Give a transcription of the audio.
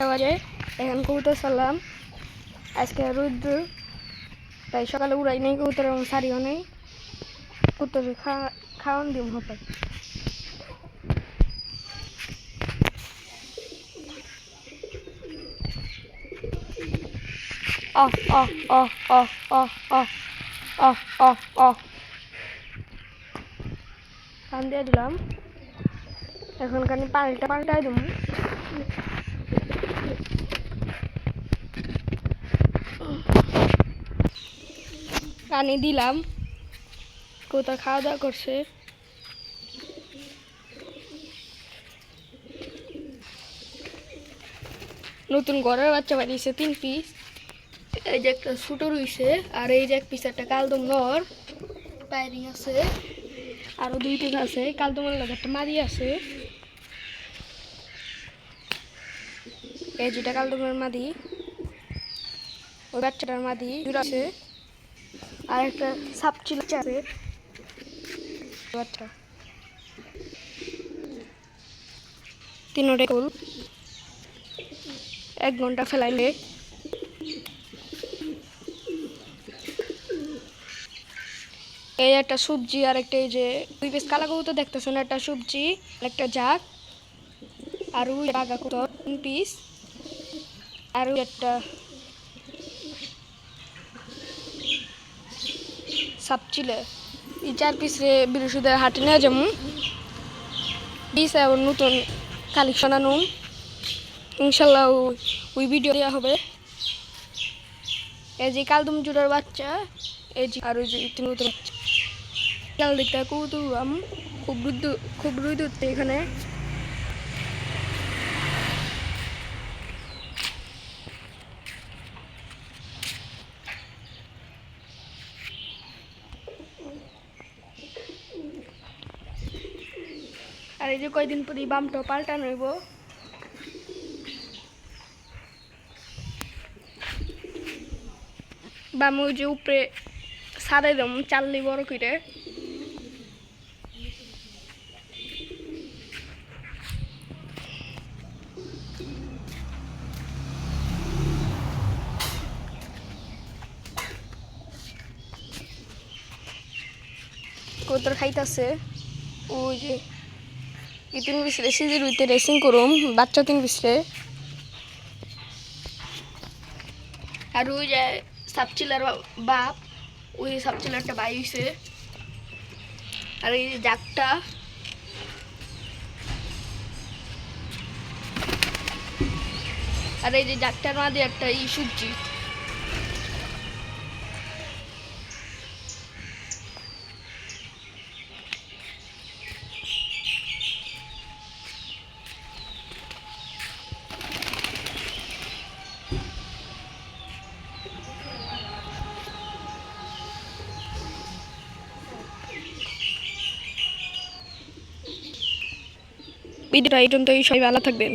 বাজে এখন কবুতর ছাড়লাম। আজকে রৌদ্র তাই সকালে উড়াই নেই কবুতর এবং সারিও নেই। কবুতর খাওয়ান দিম হবে। কান দিয়ে দিলাম, এখন কানি পাল্টাই দেবো। পানি দিলাম, কবুতর খাওয়া দাওয়া করছে। নতুন ঘরের বাচ্চা বানিয়েছে 3 পিস। এই যে একটা ছোট রয়েছে, আর এই যে এক পিস একটা কালদম নর পায়রিং আছে, আরো 2 পিস আছে। কালদমের লগে একটা মাদি আছে। এই যেটা কালদমের মাদি, ওই বাচ্চাটার মাদি আছে, আর একটা সাপচিল আছে বাচ্চা। 3টা কুল 1 ঘন্টা ফেলাইলে এই একটা সবজি, আর একটা এই যে 2 পিস কালা কবুতর দেখতেছেন, একটা সবজি, একটা জাক, আর ওই বাঘা কবুতর 3 পিস, আর ওই একটা সাপচিলে। এই 4 পিস রে বৃহস্পতিবার হাটে নিয়ে যাবো। পিস আবার নতুন কালেকশন আনুম ইনশাল্লাহ, ওই ভিডিও দেওয়া হবে। এই যে কালদম জোড়ার বাচ্চা, এই যে আর ওই যে নতুন বাচ্চা। কাল দেখতে কবুতর খুব রোদ উঠতে এখানে। আর এই যে কয়দিন পরে বামটা পাল্টানো হইব। বাম ওই যে উপরে সাদা দম চাললি বড় করে। কবুতর খাইতেছে ওই যে 3 পিস সিজির ভিতরে রেসিং করুম বাচ্চা 3 পিসে। আর ওই যে সাপচিলার বাপ, ওই সাপচিলারটা বাই হইছে। আর এই যে জাকটা, আর এই যে জাকটার মাঝে একটা সবজি। ভিডিওটা এই পর্যন্তই, সবাই ভালো থাকবেন।